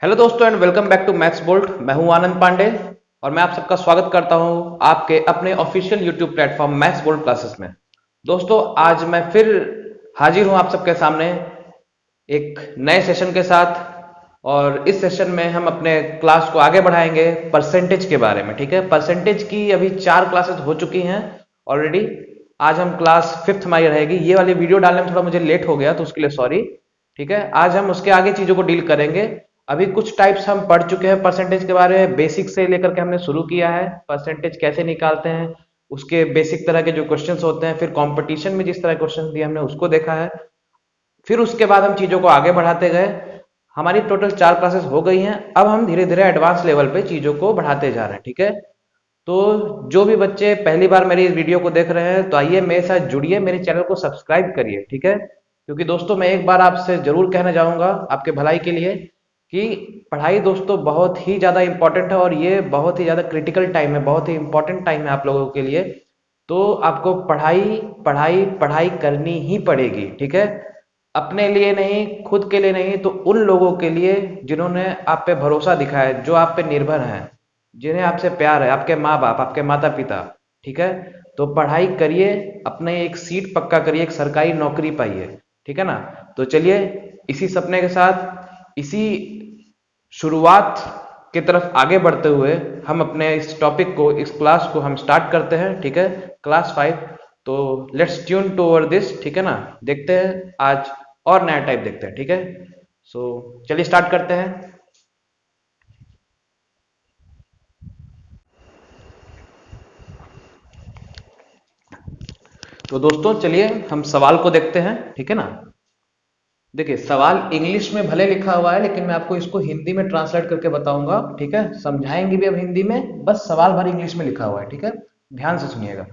Hello दोस्तों and welcome back to Maths Bolt. मैं हूं आनंद पांडे और मैं आप सबका स्वागत करता हूं आपके अपने official YouTube platform maths bolt classes में। दोस्तों आज मैं फिर हाजिर हूं आप सबके सामने एक नए सेशन के साथ। और इस सेशन में हम अपने क्लास को आगे बढ़ाएंगे परसेंटेज के बारे में। ठीक है, परसेंटेज की अभी 4 क्लासेस हो चुकी हैं ऑलरेडी। आज हम क्लास फिफ्थ हमारी रहेगी। ये वाली वीडियो डालने में थोड़ा मुझे लेट हो गया तो उसके लिए सॉरी। ठीक है, आज हम उसके आगे चीजों को डील करेंगे। अभी कुछ टाइप्स हम पढ़ चुके हैं परसेंटेज के बारे में, बेसिक से लेकर के हमने शुरू किया है परसेंटेज कैसे निकालते हैं, उसके बेसिक तरह के जो क्वेश्चंस होते हैं, फिर कंपटीशन में जिस तरह क्वेश्चंस दिए हमने उसको देखा है। फिर उसके बाद हम चीजों को आगे बढ़ाते गए। हमारी टोटल 4 क्लासेस हो गई हैं। अब हम धीरे धीरे एडवांस लेवल पे चीजों को बढ़ाते जा रहे हैं। ठीक है, तो जो भी बच्चे पहली बार मेरी इस वीडियो को देख रहे हैं तो आइए मेरे साथ जुड़िए, मेरे चैनल को सब्सक्राइब करिए। ठीक है, क्योंकि दोस्तों मैं एक बार आपसे जरूर कहना चाहूंगा आपके भलाई के लिए कि पढ़ाई दोस्तों बहुत ही ज़्यादा इंपॉर्टेंट है और ये बहुत ही ज़्यादा क्रिटिकल टाइम है, बहुत ही इंपॉर्टेंट टाइम है आप लोगों के लिए। तो आपको पढ़ाई पढ़ाई पढ़ाई करनी ही पड़ेगी। ठीक है, अपने लिए नहीं, खुद के लिए नहीं, तो उन लोगों के लिए जिन्होंने आप पे भरोसा दिखाया है, जो आप पे निर्भर हैं, जिन्हें आपसे प्यार है, आपके माँ बाप, आपके माता पिता। ठीक है, तो पढ़ाई करिए, अपने एक सीट पक्का करिए, एक सरकारी नौकरी पाइए। ठीक है ना। तो चलिए इसी सपने के साथ, इसी शुरुआत की तरफ आगे बढ़ते हुए हम अपने इस टॉपिक को, इस क्लास को हम स्टार्ट करते हैं। ठीक है, क्लास 5। तो लेट्स ट्यून टूवर्ड दिस। ठीक है ना, देखते हैं आज और नया टाइप देखते हैं। ठीक है, सो चलिए स्टार्ट करते हैं। तो दोस्तों चलिए हम सवाल को देखते हैं। ठीक है ना। देखिए सवाल इंग्लिश में भले लिखा हुआ है लेकिन मैं आपको इसको हिंदी में ट्रांसलेट करके बताऊंगा। ठीक है, समझाएंगे भी अब हिंदी में, बस सवाल भर इंग्लिश में लिखा हुआ है। ठीक है, ध्यान से सुनिएगा।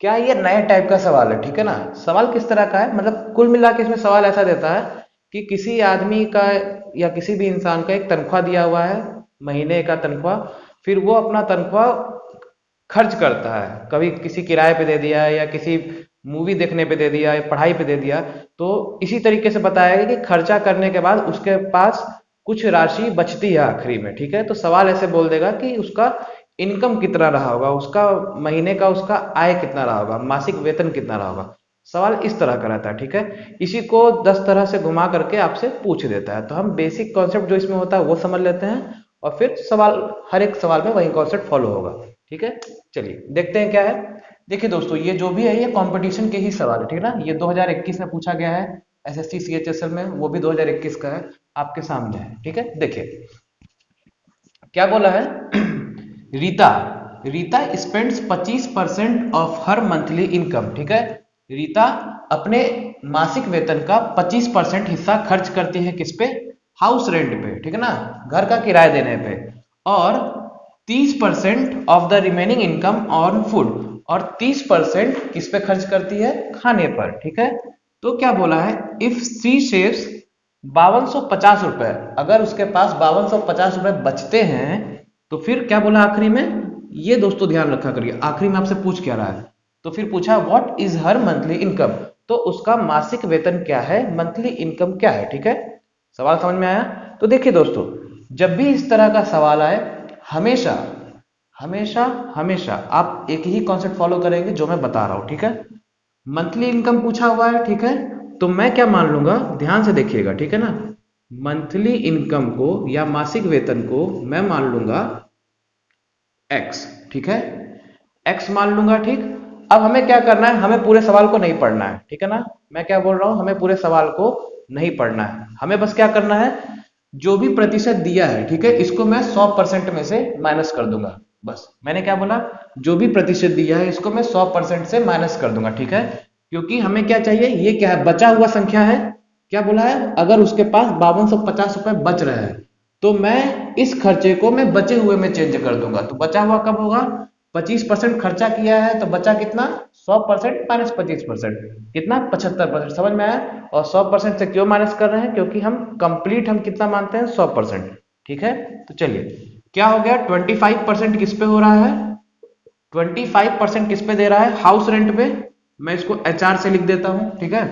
क्या ये नए टाइप का सवाल है? ठीक है ना। सवाल किस तरह का है, मतलब कुल मिला के इसमें सवाल ऐसा देता है कि किसी आदमी का या किसी भी इंसान का एक तनख्वाह दिया हुआ है, महीने का तनख्वाह। फिर वो अपना तनख्वाह खर्च करता है, कभी किसी किराए पे दे दिया या किसी मूवी देखने पे दे दिया या पढ़ाई पे दे दिया। तो इसी तरीके से बताया गया कि खर्चा करने के बाद उसके पास कुछ राशि बचती है आखिरी में। ठीक है, तो सवाल ऐसे बोल देगा कि उसका इनकम कितना रहा होगा, उसका महीने का उसका आय कितना रहा होगा, मासिक वेतन कितना रहा होगा। सवाल इस तरह का रहता है। ठीक है, इसी को 10 तरह से घुमा करके आपसे पूछ देता है। तो हम बेसिक कॉन्सेप्ट जो इसमें होता है वो समझ लेते हैं और फिर सवाल, हर एक सवाल में वही कॉन्सेप्ट फॉलो होगा। ठीक है, चलिए देखते हैं क्या है। देखिए दोस्तों, ये जो भी है ये कंपटीशन के ही सवाल है। ठीक है ना, ये 2021 में पूछा गया है एसएससी सीएचएसएल में, वो भी 2021 का है, आपके सामने है। ठीक है, देखिए क्या बोला है। Rita Rita spends 25% of her monthly income. ठीक है, रीता अपने मासिक वेतन का 25% हिस्सा खर्च करती है किस पे? हाउस रेंट पे। ठीक है ना, घर का किराया देने पे। और 30% of the remaining income on food, और 30% किस पे खर्च करती है? खाने पर। ठीक है, तो क्या बोला है, इफ सी सेव्स 5250 रुपए, अगर उसके पास 5250 रुपए बचते हैं तो फिर क्या बोला आखिरी में? ये दोस्तों ध्यान रखा करिए, आखिरी में आपसे पूछ क्या रहा है। तो फिर पूछा what is her monthly income, तो उसका मासिक वेतन क्या है, मंथली इनकम क्या है। ठीक है, सवाल समझ में आया? तो देखिए दोस्तों, जब भी इस तरह का सवाल आए, हमेशा हमेशा हमेशा आप एक ही कॉन्सेप्ट फॉलो करेंगे जो मैं बता रहा हूं। ठीक है, मंथली इनकम पूछा हुआ है। ठीक है, तो मैं क्या मान लूंगा, ध्यान से देखिएगा। ठीक है ना, मंथली इनकम को या मासिक वेतन को मैं मान लूंगा एक्स। ठीक है, एक्स मान लूंगा। ठीक, अब हमें क्या करना है, हमें पूरे सवाल को नहीं पढ़ना है। ठीक है ना, मैं क्या बोल रहा हूं, हमें पूरे सवाल को नहीं पढ़ना है, हमें बस क्या करना है, जो भी प्रतिशत दिया है, ठीक है, इसको मैं 100% में से माइनस कर दूंगा। बस मैंने क्या बोला, जो भी प्रतिशत दिया है इसको मैं 100% से माइनस कर दूंगा। ठीक है, क्योंकि हमें क्या चाहिए, ये क्या है, बचा हुआ संख्या है। क्या बोला है, अगर उसके पास 5250 रुपए बच रहे हैं तो मैं इस खर्चे को मैं बचे हुए में चेंज कर दूंगा। तो बचा हुआ कब होगा, 25% खर्चा किया है तो बचा कितना, 100% माइनस 25%, कितना, 75%। समझ में आया? और 100% से क्यों माइनस कर रहे हैं, क्योंकि हम कंप्लीट हम कितना मानते हैं, 100%। ठीक है, तो चलिए क्या हो गया, 25% किस पे हो रहा है, 25% किस पे दे रहा है, हाउस रेंट पे। मैं इसको एचआर से लिख देता हूं। ठीक है,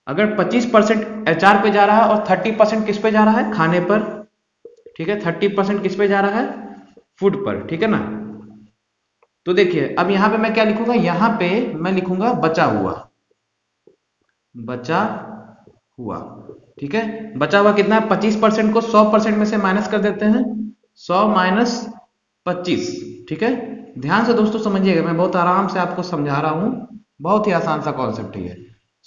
अगर 25% एचआर पे जा रहा है और 30% किस पे जा रहा है, खाने पर, ठीक है, 30% किस पे जा रहा है, फूड पर, ठीक है ना। तो देखिए अब यहाँ पे मैं क्या लिखूंगा, यहाँ पे मैं लिखूंगा बचा हुआ, बचा हुआ, ठीक है। बचा हुआ कितना है, 25% को 100% में से माइनस कर देते हैं, 100 माइनस 25, ठीक है। ध्यान से दोस्तों समझिएगा, मैं बहुत आराम से आपको समझा रहा हूं, बहुत ही आसान सा कॉन्सेप्ट है।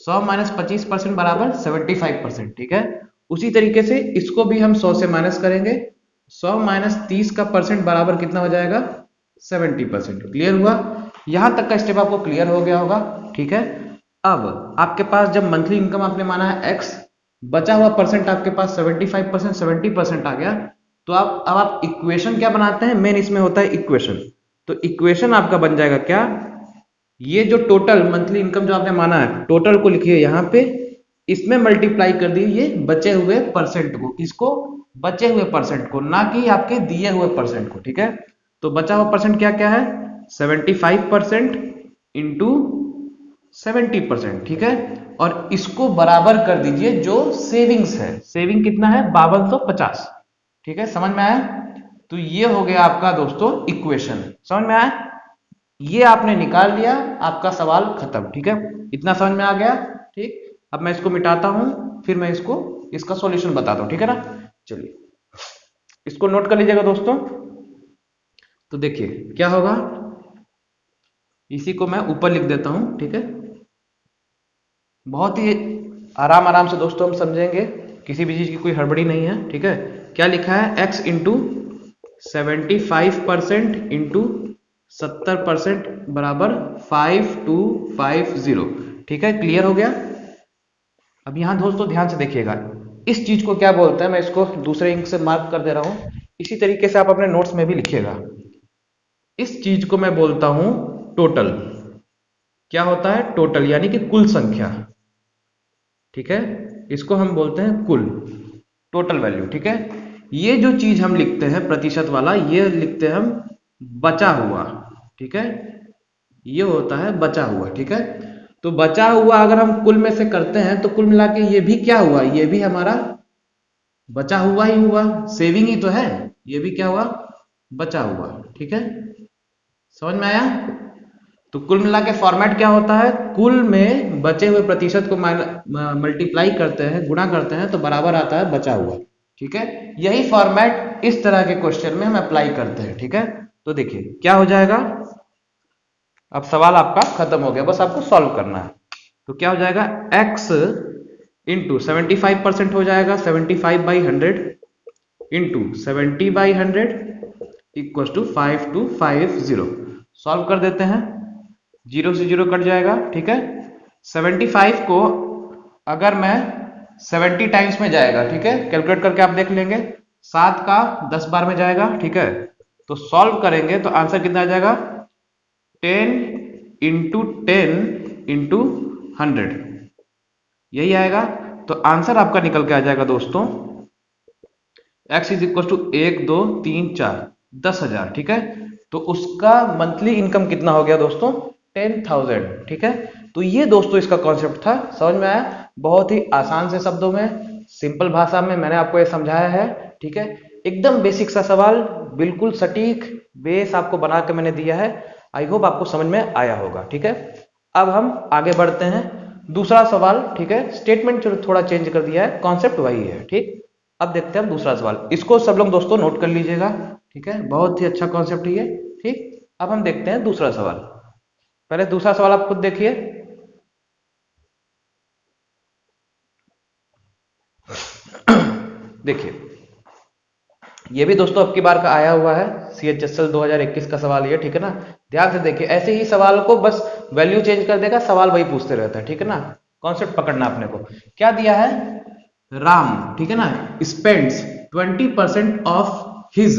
100 माइनस 25% बराबर 75%, ठीक है। उसी तरीके से इसको भी हम 100 से माइनस करेंगे, 100 माइनस 30 का परसेंट बराबर कितना हो जाएगा, 70%। क्लियर हुआ, यहां तक का स्टेप आपको क्लियर हो गया होगा, ठीक है। अब आपके पास जब मंथली इनकम आपने माना है x, बचा हुआ परसेंट आपके पास 75%, 70% आ गया, तो अब आप इक्वेशन क्या बनाते हैं, मेन इसमें होता है इक्वेशन। तो इक्वेशन आपका बन जाएगा क्या, ये जो टोटल मंथली इनकम जो आपने माना है, टोटल को लिखिए यहाँ पे, इसमें मल्टीप्लाई कर दीजिए बचे हुए परसेंट को, इसको बचे हुए परसेंट को, ना कि आपके दिए हुए परसेंट को, ठीक है। तो बचा हुआ परसेंट क्या क्या है, 75% इंटू 70%, ठीक है। और इसको बराबर कर दीजिए जो सेविंग्स है, सेविंग कितना है 5250, ठीक है। समझ में आया, तो ये हो गया आपका दोस्तों इक्वेशन, समझ में आया, ये आपने निकाल लिया, आपका सवाल खत्म, ठीक है। इतना समझ में आ गया, ठीक। अब मैं इसको मिटाता हूं, फिर मैं इसको इसका सॉल्यूशन बताता हूं, ठीक है ना। चलिए इसको नोट कर लीजिएगा दोस्तों। तो देखिए क्या होगा, इसी को मैं ऊपर लिख देता हूं, ठीक है। बहुत ही आराम आराम से दोस्तों हम समझेंगे, किसी भी चीज की कोई हड़बड़ी नहीं है, ठीक है। क्या लिखा है, x इंटू 75% इंटू 70% बराबर 5250, ठीक है। क्लियर हो गया। अब यहां दोस्तों ध्यान से देखिएगा, इस चीज को क्या बोलते हैं, मैं इसको दूसरे इंक से मार्क कर दे रहा हूं, इसी तरीके से आप अपने नोट्स में भी लिखिएगा। इस चीज को मैं बोलता हूं टोटल। क्या होता है, टोटल यानी कि कुल संख्या, ठीक है। इसको हम बोलते हैं कुल, टोटल वैल्यू, ठीक है। ये जो चीज हम लिखते हैं प्रतिशत वाला, ये लिखते हैं हम बचा हुआ, ठीक है। ये होता है बचा हुआ, ठीक है। तो बचा हुआ अगर हम कुल में से करते हैं तो कुल मिला के ये भी क्या हुआ, ये भी हमारा बचा हुआ ही हुआ, सेविंग ही तो है, ये भी क्या हुआ, बचा हुआ, ठीक है। समझ में आया। तो कुल मिला के फॉर्मेट क्या होता है, कुल में बचे हुए प्रतिशत को मल्टीप्लाई करते हैं, गुणा करते हैं, तो बराबर आता है बचा हुआ, ठीक है। यही फॉर्मेट इस तरह के क्वेश्चन में हम अप्लाई करते हैं, ठीक है। तो देखिए क्या हो जाएगा, अब सवाल आपका खत्म हो गया, बस आपको सॉल्व करना है। तो क्या हो जाएगा, x इंटू 75% हो जाएगा 75/100 इंटू 70/100 इक्वल टू 5250। सॉल्व कर देते हैं, 0 से 0 कट जाएगा, ठीक है। 75 को अगर मैं 70 टाइम्स में जाएगा, ठीक है, कैलकुलेट करके आप देख लेंगे, 7 का 10 बार में जाएगा, ठीक है। तो सॉल्व करेंगे तो आंसर कितना आ जाएगा, 10 इंटू 10 इंटू 100, यही आएगा। तो आंसर आपका निकल के आ जाएगा दोस्तों, x इज इक्वल टू 1 2 3 4 10,000, ठीक है। तो उसका मंथली इनकम कितना हो गया दोस्तों, 10,000, ठीक है। तो ये दोस्तों इसका कॉन्सेप्ट था, समझ में आया। बहुत ही आसान से शब्दों में, सिंपल भाषा में मैंने आपको ये समझाया है, ठीक है। एकदम बेसिक सा सवाल, बिल्कुल सटीक बेस आपको बना के मैंने दिया है। आई होप आपको समझ में आया होगा, ठीक है। अब हम आगे बढ़ते हैं, दूसरा सवाल, ठीक है। स्टेटमेंट थोड़ा चेंज कर दिया है, कॉन्सेप्ट वही है, ठीक। अब देखते हैं दूसरा सवाल, इसको सब लोग दोस्तों नोट कर लीजिएगा, ठीक है। बहुत ही अच्छा कॉन्सेप्ट है ये, ठीक। अब हम देखते हैं दूसरा सवाल। पहले दूसरा सवाल आप खुद देखिए। देखिए ये भी दोस्तों अब की बार का आया हुआ है, CHSL 2021 का सवाल ये, ठीक है ना। ध्यान से देखिए, ऐसे ही सवाल को बस वैल्यू चेंज कर देगा, सवाल वही पूछते रहता है, ठीक है ना। कॉन्सेप्ट पकड़ना अपने को। क्या दिया है, राम, ठीक है ना, स्पेंड्स 20% ऑफ हिज,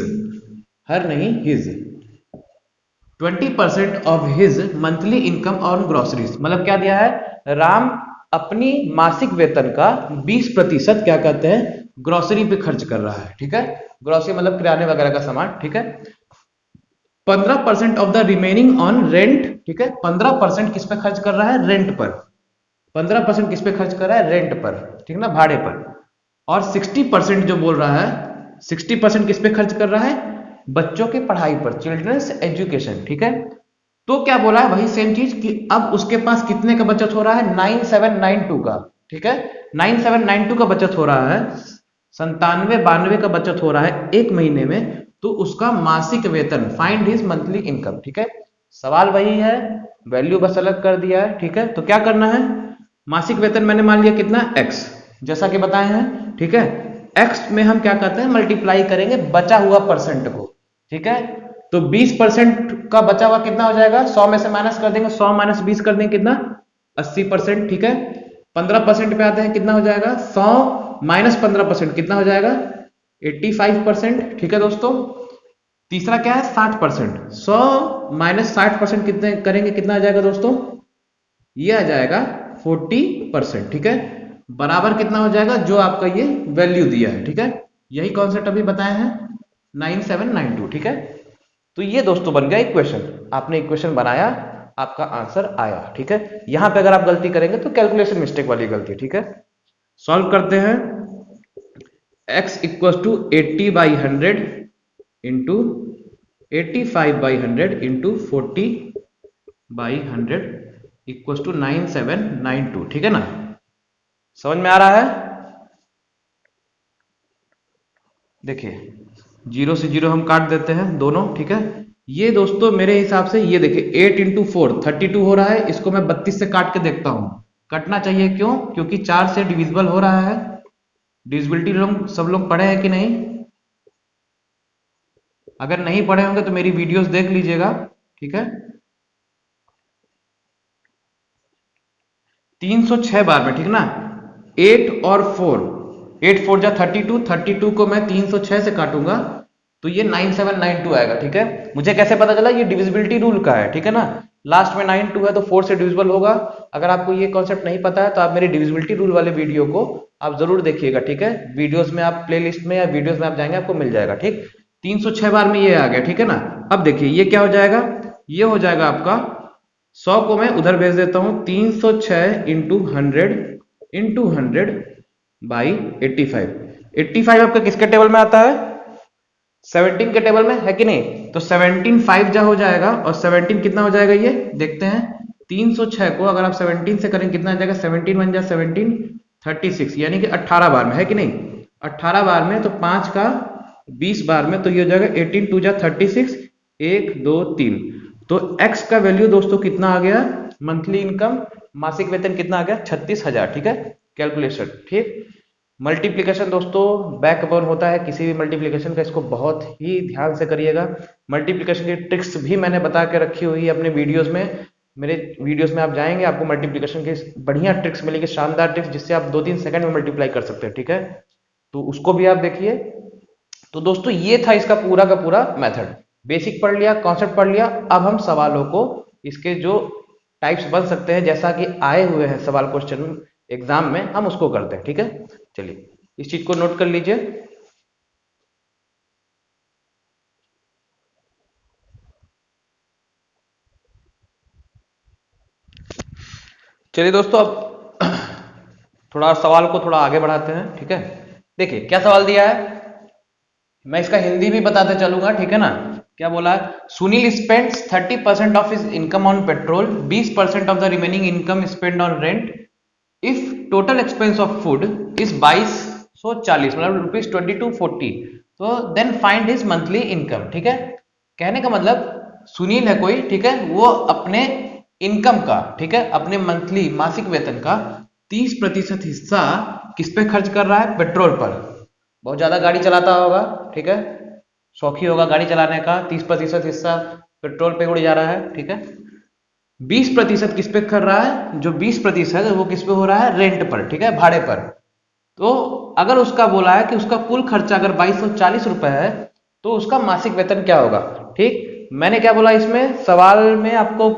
हर नहीं his, 20% of his monthly income on groceries. मतलब क्या दिया है, राम अपनी मासिक वेतन का 20% क्या कहते हैं, ग्रोसरी पे खर्च कर रहा है, ठीक है। ग्रोसरी मतलब किराने वगैरह का सामान, ठीक है। 15% of the remaining on rent, ठीक है। 15% किस पे खर्च कर रहा है, रेंट पर। 15% किस पे खर्च कर रहा है, रेंट पर, ठीक है ना, भाड़े पर। और 60% जो बोल रहा है 60% किस पे खर्च कर रहा है? बच्चों की पढ़ाई पर, चिल्ड्रंस एजुकेशन, ठीक है। तो क्या बोला है, वही सेम चीज कि अब उसके पास कितने का बचत हो रहा है? 9792 का, ठीक है। 9792 का बचत हो रहा है, 9792 का बचत हो रहा है एक महीने में। तो उसका मासिक वेतन, फाइंड हिज मंथली इनकम, ठीक है। सवाल वही है, वैल्यू बस अलग कर दिया है, ठीक है। तो क्या करना है, मासिक वेतन मैंने मान लिया कितना, x, जैसा कि बताए हैं, ठीक है। x में हम क्या करते हैं, मल्टीप्लाई करेंगे बचा हुआ परसेंट को, ठीक है। तो 20% का बचा हुआ कितना हो जाएगा, 100 में से माइनस कर देंगे, 100 माइनस 20 कर देंगे कितना, 80%, ठीक है। 15% पे आते हैं, कितना हो जाएगा, 100 माइनस 15% कितना हो जाएगा, 85%, ठीक है दोस्तों। तीसरा क्या है, 60%, 100 माइनस 60% कितने करेंगे, कितना आ जाएगा दोस्तों, ये आ जाएगा 40%, ठीक है। बराबर कितना हो जाएगा, जो आपका ये वैल्यू दिया है, ठीक है। यही कॉन्सेप्ट अभी बताए हैं, 9792, ठीक है। तो ये दोस्तों बन गया इक्वेशन, आपने इक्वेशन बनाया, आपका आंसर आया, ठीक है। यहां पे अगर आप गलती करेंगे तो कैलकुलेशन मिस्टेक वाली गलती, ठीक है। सॉल्व करते हैं, x equal to 80/100 into 85/100 into 40/100 equal to 9792, ठीक है ना। समझ में आ रहा है? देखिए, 0 से 0 हम काट देते हैं दोनों, ठीक है। ये दोस्तों मेरे हिसाब से ये देखिए 8 इंटू 4 32 हो रहा है, इसको मैं 32 से काट के देखता हूं, कटना चाहिए, क्यों, क्योंकि 4 से डिविजिबल हो रहा है। डिविजिबिलिटी लोग सब लोग पढ़े हैं कि नहीं? अगर नहीं पढ़े होंगे तो मेरी वीडियोस देख लीजिएगा, ठीक है। 306 बार में, ठीक ना, 8 और 4, 8 4 जा 32, 32 को मैं 306 से काटूंगा तो ये 9792 आएगा, ठीक है। मुझे कैसे पता चला, ये डिविजिबिलिटी रूल का है, ठीक है ना। लास्ट में 92 है तो 4 से डिविजिबल होगा। अगर आपको ये कॉन्सेप्ट नहीं पता है तो आप मेरी डिविजिबिलिटी रूल वाले वीडियो को आप जरूर देखिएगा, ठीक है। वीडियोस में आप प्लेलिस्ट में या वीडियोस में आप जाएंगे, आपको मिल जाएगा, ठीक। 306 बार में ये आ गया, ठीक है ना। अब देखिए ये क्या हो जाएगा, ये हो जाएगा आपका 100 को मैं उधर भेज देता हूं, 306 इंटू 100 बाई 85। 85 आपका किसके टेबल में आता है, 17 के टेबल में, है कि नहीं। तो 17 5 जा हो जाएगा, और 17 कितना हो जाएगा, ये देखते हैं। 306 को अगर आप 17 से करें कितना आ जाएगा, 17 1 जा 17 36, यानी कि 18 बार में, है कि नहीं। 18 बार में तो 5 का 20 बार में, तो ये हो जाएगा 18 2 जा 36, 1 2 3। तो x का वैल्यू दोस्तों कितना आ गया, मंथली इनकम, मासिक वेतन कितना आ गया, 36,000, ठीक है। कैलकुलेशन, ठीक। मल्टीप्लिकेशन दोस्तों बैकबोन होता है किसी भी मल्टीप्लिकेशन का, इसको बहुत ही ध्यान से करिएगा। मल्टीप्लिकेशन की ट्रिक्स भी मैंने बता के रखी हुई है अपने वीडियोस में, मेरे वीडियोस में आप जाएंगे आपको मल्टीप्लिकेशन की बढ़िया ट्रिक्स मिलेगी, शानदार ट्रिक्स, जिससे आप 2-3 सेकंड में मल्टीप्लाई कर सकते हैं, ठीक है। तो उसको भी आप देखिए। तो दोस्तों ये था इसका पूरा का पूरा मेथड, बेसिक पढ़ लिया, कॉन्सेप्ट पढ़ लिया। अब हम सवालों को, इसके जो टाइप्स बन सकते हैं जैसा कि आए हुए हैं सवाल क्वेश्चन एग्जाम में, हम उसको करते हैं, ठीक है। चलिए इस चीज को नोट कर लीजिए। चलिए दोस्तों अब थोड़ा सवाल को थोड़ा आगे बढ़ाते हैं, ठीक है। देखिए क्या सवाल दिया है, मैं इसका हिंदी भी बताते चलूंगा, ठीक है ना। क्या बोला है, Sunil spends 30% of his income on petrol, 20% of the remaining income spend on rent, if total expense of food is 2240, मतलब ₹2240, तो then find his monthly income, ठीक है। कहने का मतलब सुनील है कोई, ठीक है, वो अपने इनकम का, ठीक है, अपने मंथली मासिक वेतन का 30% हिस्सा किस पे खर्च कर रहा है, पेट्रोल पर। बहुत ज्यादा गाड़ी चलाता होगा, ठीक है, शौकी होगा गाड़ी चलाने का, 30% हिस्सा पेट्रोल पे उड़ जा रहा है, ठीक है। 20% किस पे कर रहा है, जो 20% है वो किस पे हो रहा है, रेंट पर, ठीक है, भाड़े पर। तो अगर उसका बोला है कि उसका कुल खर्चा अगर 2240 रुपए है तो उसका मासिक वेतन क्या होगा, ठीक। मैंने क्या बोला, इसमें सवाल में आपको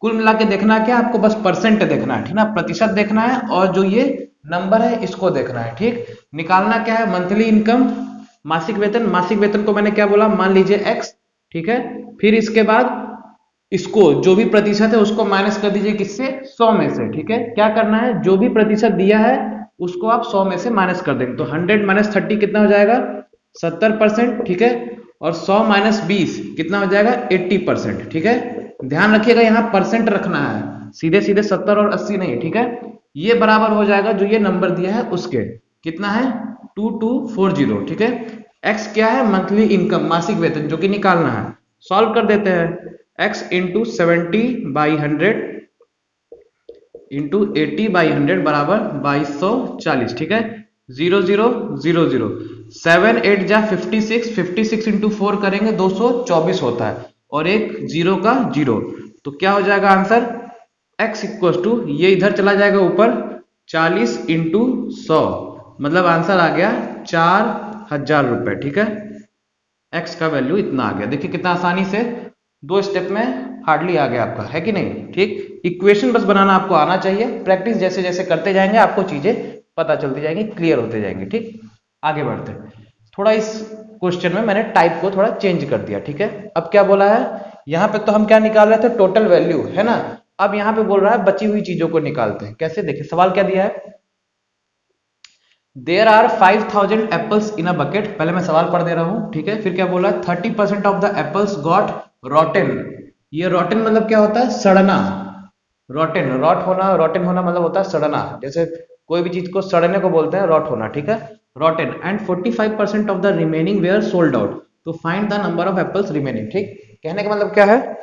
कुल मिला के देखना क्या, आपको बस परसेंट देखना है, ठीक ना, प्रतिशत देखना है, और जो ये नंबर है इसको देखना है, ठीक। निकालना क्या है, मंथली इनकम, मासिक वेतन। मासिक वेतन को मैंने क्या बोला, मान लीजिए x, ठीक है। फिर इसके बाद इसको जो भी प्रतिशत है उसको माइनस कर दीजिए किससे, 100 में से, ठीक है। क्या करना है, जो भी प्रतिशत दिया है उसको आप 100 में से माइनस कर देंगे, तो 100 - 30 कितना हो जाएगा, 70%, ठीक है। और 100 माइनस 20 कितना हो जाएगा 80%, ठीक है। ध्यान रखिएगा यहाँ परसेंट रखना है, सीधे सीधे 70 और 80 नहीं, ठीक है। ये बराबर हो जाएगा जो ये नंबर दिया है उसके, कितना है 2240, ठीक है। एक्स क्या है मंथली इनकम, मासिक वेतन, जो कि निकालना है। सॉल्व कर देते हैं। एक्स इंटू 70/100 इंटू 80/100 बराबर 2240, ठीक है। 0 0 0 0 7 8 जा 56, 56 इंटू 4 करेंगे 224 होता है, और एक जीरो का जीरो, तो क्या हो जाएगा आंसर x इक्वल टू, ये इधर चला जाएगा ऊपर 40 इंटू 100, मतलब आंसर आ गया 4000 रुपए, ठीक है। x का वैल्यू इतना आ गया। देखिए कितना आसानी से 2 स्टेप में हार्डली आ गया आपका, है कि नहीं, ठीक। इक्वेशन बस बनाना आपको आना चाहिए, प्रैक्टिस जैसे जैसे करते जाएंगे आपको चीजें पता चलती जाएंगी, क्लियर होते जाएंगे, ठीक। आगे बढ़ते हैं। थोड़ा इस क्वेश्चन में मैंने टाइप को थोड़ा चेंज कर दिया, ठीक है। अब क्या बोला है, यहाँ पे तो हम क्या निकाल रहे थे टोटल वैल्यू, है ना। अब यहाँ पे बोल रहा है बची हुई चीजों को निकालते हैं, कैसे, देखिए सवाल क्या दिया है। There are 5000 apples in a bucket, पहले मैं सवाल पढ़ दे रहा हूं, ठीक है। फिर क्या बोला, 30% of the apples got Rotten. ये रॉटेन मतलब क्या होता है, सड़ना। रॉटेन, रॉटेन होना मतलब होता है सड़ना, जैसे कोई भी चीज को सड़ने को बोलते हैं रॉट होना, ठीक है। Rotten and 45% of the remaining were sold out, तो find the number of apples remaining, ठीक। कहने का मतलब क्या है,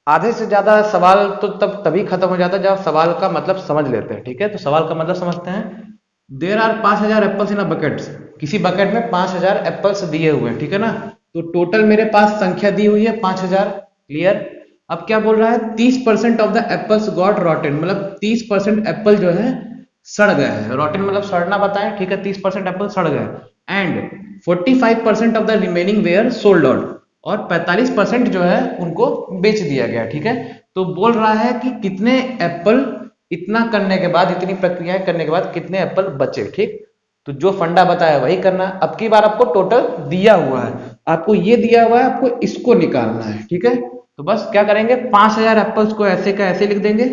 आधे से ज्यादा सवाल तो तभी खत्म हो जाता है जब सवाल का मतलब समझ लेते हैं, ठीक है। तो सवाल का मतलब समझते हैं। There are 5000 apples in a bucket, किसी बकेट में 5000 एप्पल्स दिए हुए हैं, ठीक है ना। तो टोटल मेरे पास संख्या दी हुई है 5000, क्लियर। अब क्या बोल रहा है, 30% of the apples got Rotten, मतलब 30% एप्पल जो है सड़ गए हैं। रॉटेन मतलब सड़ना बताएं, ठीक है। 30% एप्पल सड़ गए, and 45% of the remaining were sold out, और 45% जो है उनको बेच दिया गया, ठीक है। तो बोल रहा है कि कितने एप्पल, इतना करने के बाद, इतनी प्रक्रियाएं करने के बाद कितने एप्पल बचे, ठीक। तो जो फंडा बताया वही करना है। अब की बार आपको टोटल दिया हुआ है, आपको ये दिया हुआ है, आपको इसको निकालना है, ठीक है। तो बस क्या करेंगे, 5000 एप्पल्स को ऐसे का ऐसे लिख देंगे,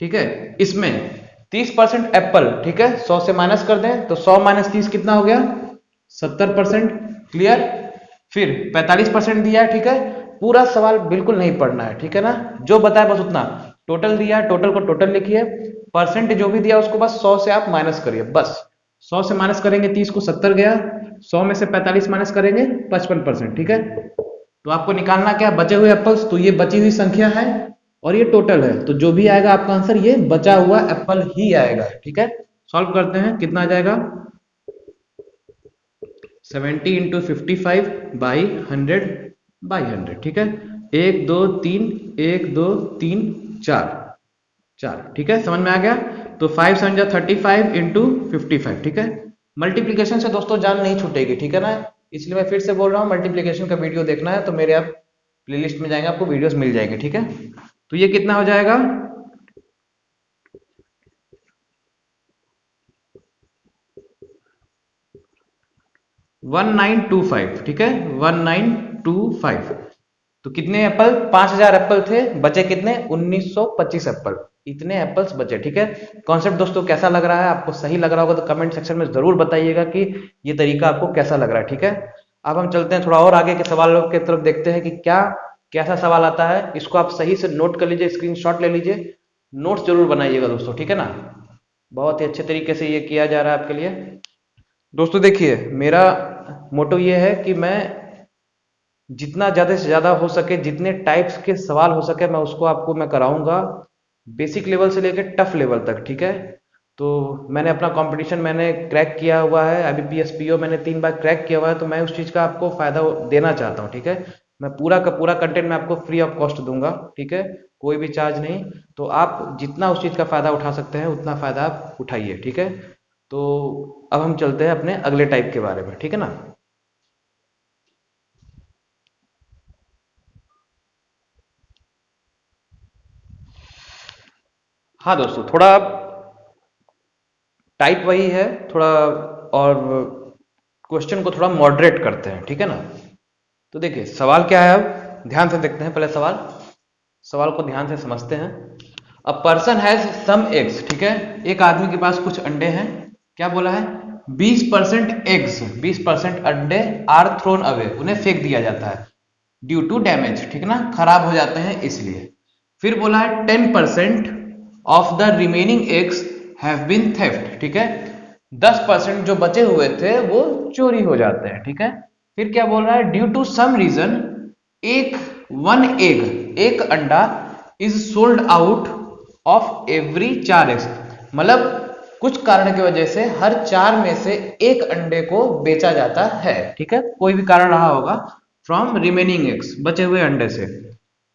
ठीक है। इसमें 30% एप्पल, ठीक है, 100 से माइनस कर दें, तो 100 माइनस 30 कितना हो गया 70%, क्लियर। फिर 45% दिया है, ठीक है। पूरा सवाल बिल्कुल नहीं पढ़ना है, ठीक है ना, जो बताया बस उतना। टोटल दिया है, टोटल को टोटल लिखिए, परसेंट जो भी दिया उसको बस 100 से आप माइनस करिए, बस 100 से माइनस करेंगे 30 को 70 गया, 100 में से 45 माइनस करेंगे 55%, ठीक है। तो आपको निकालना क्या, बचे हुए एप्पल्स, तो ये बची हुई संख्या है और ये टोटल है, तो जो भी आएगा आपका आंसर ये बचा हुआ एप्पल ही आएगा, ठीक है। सॉल्व करते हैं, कितना आ जाएगा 70 इंटू 55/100, ठीक है। 1 2 3 1 2 3 4 4, ठीक है, समझ में आ गया। तो 5 7 जा 35 इंटू 55, ठीक है। मल्टीप्लीकेशन से दोस्तों जान नहीं छूटेगी, ठीक है ना, इसलिए मैं फिर से बोल रहा हूँ, मल्टीप्लीकेशन का वीडियो देखना है तो मेरे आप प्लेलिस्ट में जाएंगे, आपको वीडियोस मिल जाएंगे, ठीक है। तो ये कितना हो जाएगा 1925, ठीक है 1925। तो कितने एप्पल, 5000 एप्पल थे, बचे कितने 1925 एप्पल, इतने एप्पल्स बचे, ठीक है। कॉन्सेप्ट दोस्तों कैसा लग रहा है, आपको सही लग रहा होगा तो कमेंट सेक्शन में जरूर बताइएगा कि ये तरीका आपको कैसा लग रहा है, ठीक है। अब हम चलते हैं थोड़ा और आगे के सवालों की तरफ, देखते हैं कि क्या कैसा सवाल आता है। इसको आप सही से नोट कर लीजिए, स्क्रीनशॉट ले लीजिए, नोट्स जरूर बनाइएगा दोस्तों, ठीक है ना। बहुत ही अच्छे तरीके से ये किया जा रहा है आपके लिए दोस्तों। देखिए मेरा मोटो ये है कि मैं जितना ज्यादा से ज्यादा हो सके, जितने टाइप्स के सवाल हो सके, मैं उसको आपको मैं कराऊंगा, बेसिक लेवल से लेकर टफ लेवल तक, ठीक है। तो मैंने अपना कंपटीशन मैंने क्रैक किया हुआ है, IBPS PO मैंने 3 बार क्रैक किया हुआ है, तो मैं उस चीज़ का आपको फायदा देना चाहता हूँ, ठीक है। मैं पूरा का पूरा कंटेंट मैं आपको फ्री ऑफ कॉस्ट दूंगा, ठीक है, कोई भी चार्ज नहीं। तो आप जितना उस चीज़ का फायदा उठा सकते हैं उतना फायदा आप उठाइए, ठीक है। तो अब हम चलते हैं अपने अगले टाइप के बारे में, ठीक है ना। हाँ दोस्तों, थोड़ा टाइप वही है थोड़ा, और क्वेश्चन को थोड़ा मॉडरेट करते हैं, ठीक है ना। तो देखिए सवाल क्या है, अब ध्यान से देखते हैं, पहले सवाल सवाल को ध्यान से समझते हैं। A person has some eggs, ठीक है, एक आदमी के पास कुछ अंडे हैं, क्या बोला है, 20% एग्स, 20% अंडे आर थ्रोन अवे, उन्हें फेंक दिया जाता है ड्यू टू डैमेज, ठीक है ना, खराब हो जाते हैं इसलिए। फिर बोला है 10% of the remaining eggs have been theft, ठीक है, 10% जो बचे हुए थे वो चोरी हो जाते हैं, ठीक है। फिर क्या बोल रहा है, ड्यू टू सम रीजन एक वन एग, एक अंडा is sold out of every 4 eggs, मतलब कुछ कारण की वजह से हर 4 में से एक अंडे को बेचा जाता है, ठीक है, कोई भी कारण रहा होगा, फ्रॉम रिमेनिंग एग्स, बचे हुए अंडे से।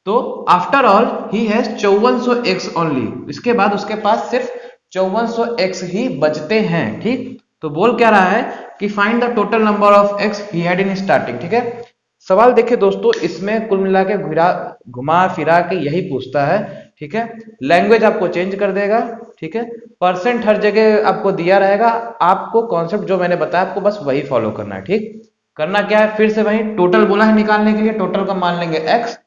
तो after all he has 5400 eggs only, इसके बाद उसके पास सिर्फ 5400 एग्स ही बचते हैं, ठीक। तो बोल क्या रहा है कि find the total number of eggs he had in starting, ठीक है। सवाल देखिए दोस्तों, इसमें कुल मिला के घुमा फिरा के यही पूछता है, ठीक है। लैंग्वेज आपको चेंज कर देगा, ठीक है, परसेंट हर जगह आपको दिया रहेगा, आपको कॉन्सेप्ट जो मैंने बताया आपको बस वही फॉलो करना है, ठीक। करना क्या है, फिर से वही टोटल बोला है निकालने के लिए, टोटल का मान लेंगे एक्स,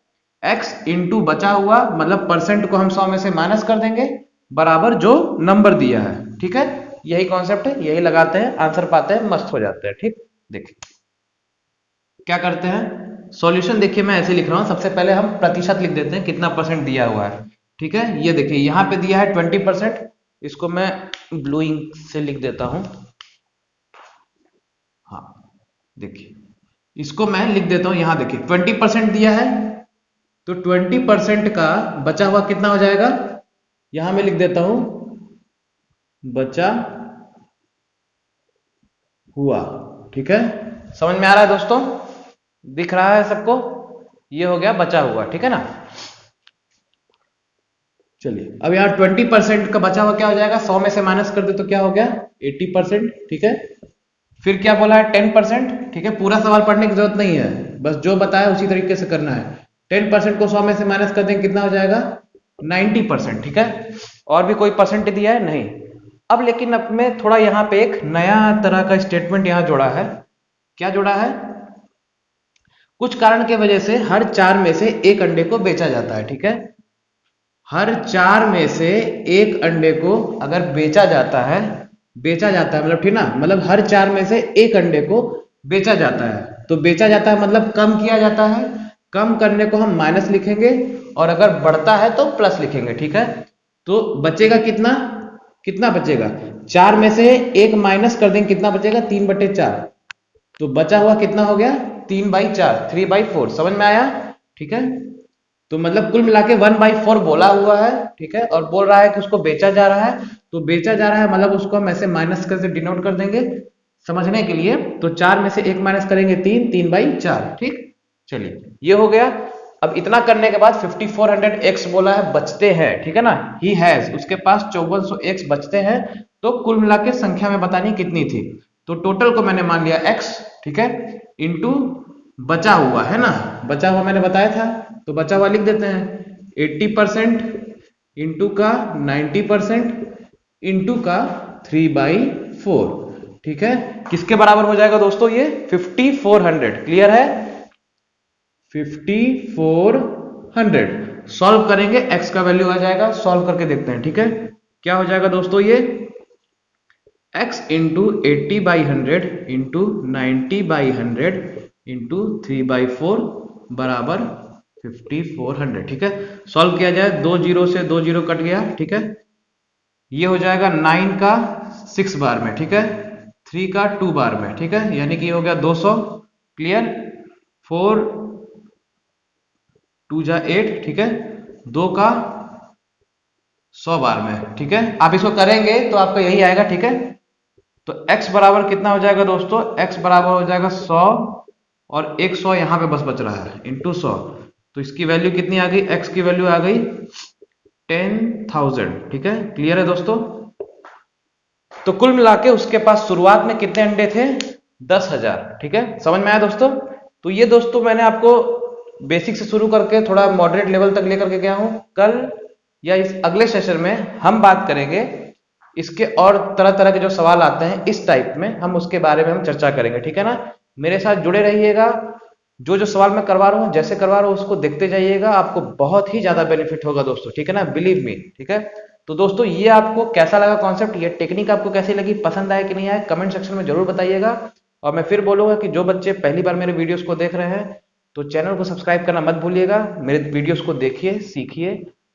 एक्स इंटू बचा हुआ, मतलब परसेंट को हम 100 में से माइनस कर देंगे, बराबर जो नंबर दिया है, ठीक है। यही कॉन्सेप्ट है, यही लगाते हैं, आंसर पाते हैं, मस्त हो जाते हैं, ठीक। देखिए क्या करते हैं, सॉल्यूशन देखिए मैं ऐसे लिख रहा हूं, सबसे पहले हम प्रतिशत लिख देते हैं, कितना परसेंट दिया हुआ है, ठीक है। ये देखिए यहां पे दिया है 20%, इसको मैं ब्लू इंक से लिख देता हूं, हाँ देखिए इसको मैं लिख देता हूं, यहां देखिए 20% दिया है, तो 20% का बचा हुआ कितना हो जाएगा, यहां मैं लिख देता हूं बचा हुआ, ठीक है। समझ में आ रहा है दोस्तों, दिख रहा है सबको, ये हो गया बचा हुआ, ठीक है ना। चलिए अब यहाँ 20% का बचा हुआ क्या हो जाएगा, 100 में से माइनस कर दे तो क्या हो गया 80%, ठीक है। फिर क्या बोला है 10%, ठीक है, पूरा सवाल पढ़ने की जरूरत नहीं है, बस जो बताया उसी तरीके से करना है। 10% को 100 में से माइनस कर देंगे कितना हो जाएगा 90%, ठीक है। और भी कोई परसेंट दिया है नहीं। अब लेकिन अब मैं थोड़ा यहाँ पे एक नया तरह का स्टेटमेंट यहाँ जोड़ा है, क्या जोड़ा है, कुछ कारण की वजह से हर 4 में से एक अंडे को बेचा जाता है, ठीक है। हर 4 में से एक अंडे को अगर बेचा जाता है मतलब, ठीक ना, मतलब हर 4 में से एक अंडे को बेचा जाता है, तो बेचा जाता है मतलब कम किया जाता है, कम करने को हम माइनस लिखेंगे, और अगर बढ़ता है तो प्लस लिखेंगे, ठीक है। तो बचेगा कितना, कितना बचेगा, 4 में से एक माइनस कर देंगे, कितना बचेगा 3/4, तो बचा हुआ कितना हो गया 3/4, 3/4, समझ में आया, ठीक है। तो मतलब कुल मिला के 1/4 बोला हुआ है, ठीक है, और बोल रहा है कि उसको बेचा जा रहा है, तो बेचा जा रहा है मतलब उसको हम ऐसे माइनस कर से डिनोट कर देंगे समझने के लिए, तो 4 में से एक माइनस करेंगे 3/4, ठीक। चलिए ये हो गया। अब इतना करने के बाद 5400 एक्स बोला है बचते हैं, ठीक है ना, ही हैज, उसके पास 5400 एक्स बचते हैं, तो कुल मिला के संख्या में बतानी कितनी थी, तो टोटल को मैंने मान लिया एक्स, ठीक है, इंटू बचा हुआ है ना, बचा हुआ मैंने बताया था, तो बचा हुआ लिख देते हैं 80% इंटू का 90% इंटू का 3/4, ठीक है, किसके बराबर हो जाएगा दोस्तों ये 5400, क्लियर है, 5400 सॉल्व करेंगे, x का वैल्यू आ जाएगा, सॉल्व करके देखते हैं, ठीक है। क्या हो जाएगा दोस्तों ये x इंटू 80/100 इंटू 90/100 इंटू 3/4 बराबर 5400, ठीक है। सॉल्व किया जाए, 2 जीरो से 2 जीरो कट गया, ठीक है, ये हो जाएगा 9 का 6 बार में, ठीक है, 3 का 2 बार में, ठीक है, यानी कि हो गया 200, क्लियर, 4 2 जा 8, ठीक है, 2 का 100 बार में, ठीक है। आप इसको करेंगे तो आपका यही आएगा, ठीक है। तो x बराबर कितना हो जाएगा दोस्तों, x बराबर हो जाएगा 100, और 100 यहां पे बस बच रहा है इंटू 100, तो इसकी वैल्यू कितनी आ गई, x की वैल्यू आ गई 10,000, ठीक है, क्लियर है दोस्तों। तो कुल मिला के उसके पास शुरुआत में कितने अंडे थे 10,000, ठीक है, समझ में आया दोस्तों। तो ये दोस्तों मैंने आपको बेसिक से शुरू करके थोड़ा मॉडरेट लेवल तक लेकर के गया हूं, कल या इस अगले सेशन में हम बात करेंगे इसके और तरह तरह के जो सवाल आते हैं इस टाइप में, हम उसके बारे में हम चर्चा करेंगे, ठीक है ना। मेरे साथ जुड़े रहिएगा, जो जो सवाल मैं करवा रहा हूँ जैसे करवा रहा हूँ उसको देखते जाइएगा, आपको बहुत ही ज्यादा बेनिफिट होगा दोस्तों, ठीक है ना, बिलीव मी, ठीक है। तो दोस्तों ये आपको कैसा लगा कॉन्सेप्ट, ये टेक्निक आपको कैसी लगी, पसंद आए कि नहीं आए, कमेंट सेक्शन में जरूर बताइएगा। और मैं फिर बोलूंगा कि जो बच्चे पहली बार मेरे वीडियोस को देख रहे हैं तो चैनल को सब्सक्राइब करना मत भूलिएगा, मेरे वीडियोस को देखिए, सीखिए,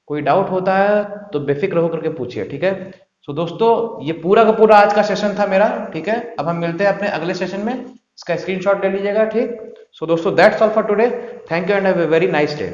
कोई डाउट होता है तो बेफिक्र होकर के पूछिए, ठीक है। सो दोस्तों ये पूरा का पूरा आज का सेशन था मेरा, ठीक है। अब हम मिलते हैं अपने अगले सेशन में, इसका स्क्रीनशॉट ले लीजिएगा, ठीक। सो दोस्तों that's all for today, thank you and have a very nice day.